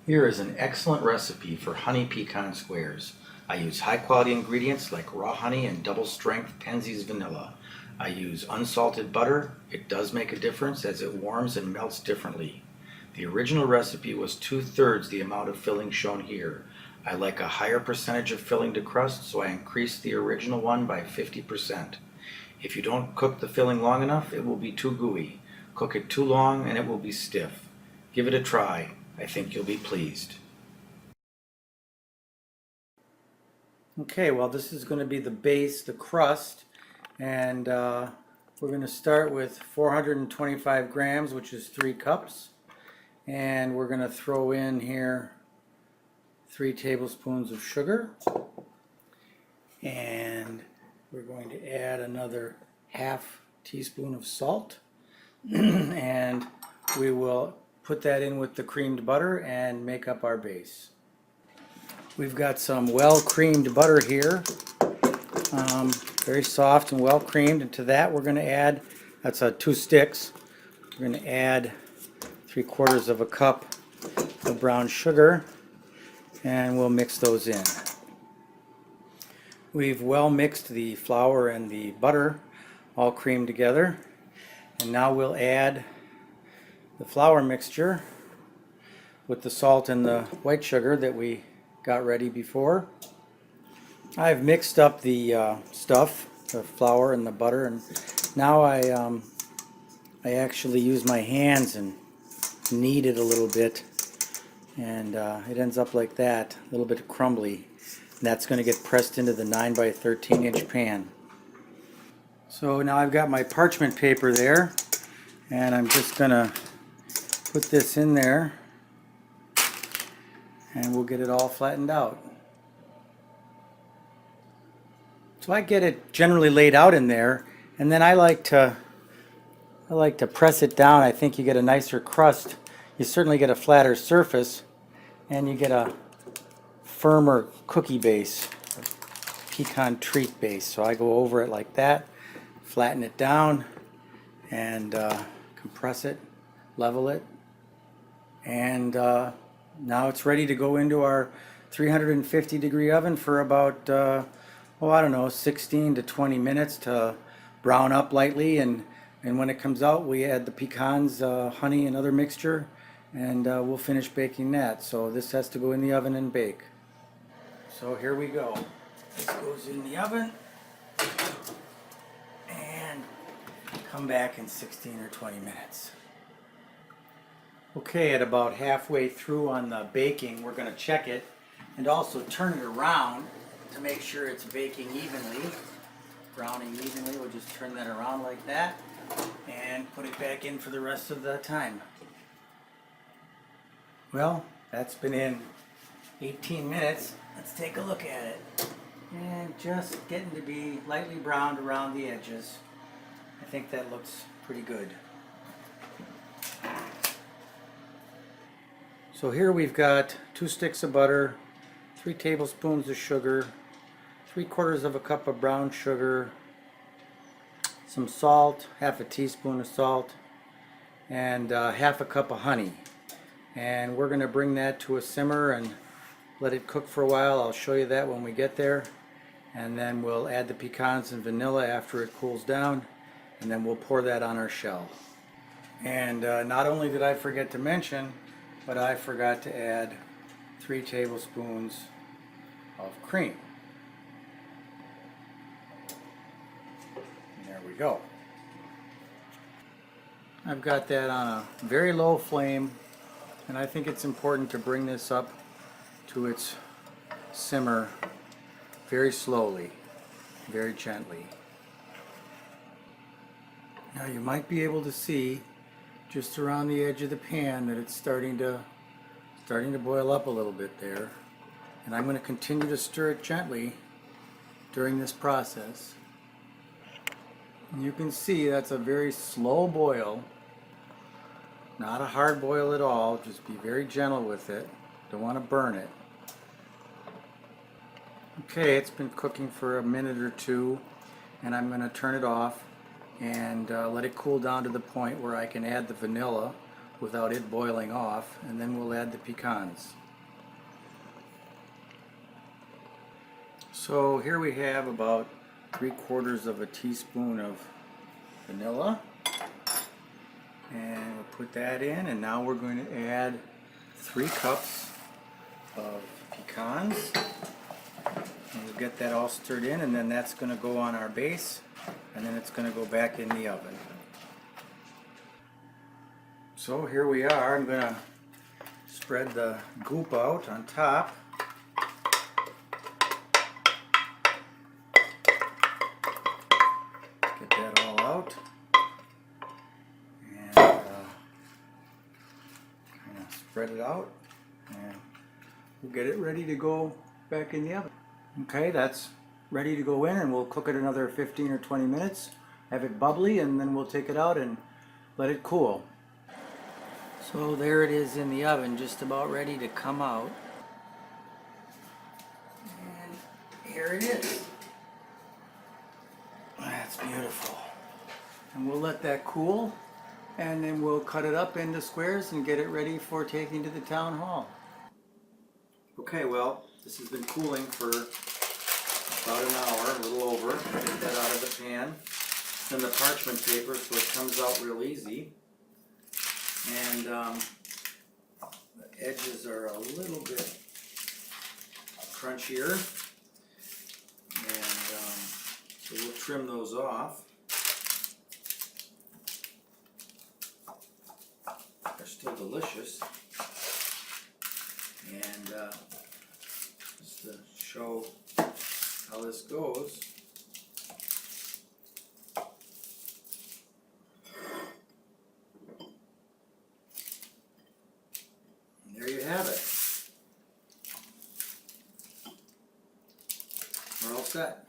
Here is an excellent recipe for honey pecan squares. I use high quality ingredients like raw honey and double strength Penzeys vanilla. I use unsalted butter. It does make a difference as it warms and melts differently. The original recipe was 2/3 the amount of filling shown here. I like a higher percentage of filling to crust, so I increased the original one by 50%. If you don't cook the filling long enough, it will be too gooey. Cook it too long and it will be stiff. Give it a try. I think you'll be pleased. Okay, well this is going to be the base, the crust, and we're going to start with 425 grams, which is 3 cups, and we're going to throw in here 3 tablespoons of sugar, and we're going to add another half teaspoon of salt, and we will put that in with the creamed butter and make up our base. We've got some well creamed butter here, very soft and well creamed, and to that we're going to add, that's 2 sticks, we're going to add 3/4 of a cup of brown sugar, and we'll mix those in. We've well mixed the flour and the butter all creamed together, and now we'll add the flour mixture with the salt and the white sugar that we got ready before. I've mixed up the stuff, the flour and the butter, and now I actually use my hands and knead it a little bit, and it ends up like that, a little bit crumbly. And that's going to get pressed into the 9 by 13 inch pan. So now I've got my parchment paper there, and I'm just going to put this in there, and we'll get it all flattened out. So I get it generally laid out in there, and then I like to press it down. I think you get a nicer crust. You certainly get a flatter surface, and you get a firmer cookie base, pecan treat base. So I go over it like that, flatten it down, and compress it, level it, and now it's ready to go into our 350-degree oven for about, I don't know, 16 to 20 minutes to brown up lightly, and when it comes out we add the pecans, honey and other mixture, and we'll finish baking that. So this has to go in the oven and bake. So here we go. This goes in the oven and come back in 16 or 20 minutes. Okay, at about halfway through on the baking, we're going to check it and also turn it around to make sure it's baking evenly, browning evenly. We'll just turn that around like that and put it back in for the rest of the time. Well, that's been in 18 minutes. Let's take a look at it. And just getting to be lightly browned around the edges. I think that looks pretty good. So here we've got 2 sticks of butter, 3 tablespoons of sugar, 3/4 of a cup of brown sugar, some salt, half a teaspoon of salt, and half a cup of honey. And we're going to bring that to a simmer and let it cook for a while. I'll show you that when we get there. And then we'll add the pecans and vanilla after it cools down, and then we'll pour that on our shell. And not only did I forget to mention, but I forgot to add 3 tablespoons of cream. And there we go. I've got that on a very low flame, and I think it's important to bring this up to its simmer very slowly, very gently. Now you might be able to see just around the edge of the pan that it's starting to boil up a little bit there, and I'm going to continue to stir it gently during this process. And you can see that's a very slow boil, not a hard boil at all. Just be very gentle with it. Don't want to burn it. Okay, it's been cooking for a minute or two, and I'm going to turn it off and let it cool down to the point where I can add the vanilla without it boiling off, and then we'll add the pecans. So here we have about 3/4 of a teaspoon of vanilla, and we'll put that in, and now we're going to add 3 cups of pecans, and we'll get that all stirred in, and then that's going to go on our base, and then it's going to go back in the oven. So here we are. I'm going to spread the goop out on top. Get that all out. And kind of spread it out. And we'll get it ready to go back in the oven. Okay, that's ready to go in, and we'll cook it another 15 or 20 minutes. Have it bubbly, and then we'll take it out and let it cool. So there it is in the oven, just about ready to come out. And here it is. That's beautiful. And we'll let that cool, and then we'll cut it up into squares and get it ready for taking to the town hall. Okay, well, this has been cooling for about an hour, a little over. Get that out of the pan. Then the parchment paper, so it comes out real easy. And the edges are a little bit crunchier, and so we'll trim those off. They're still delicious, and just to show how this goes. There you have it. We're all set.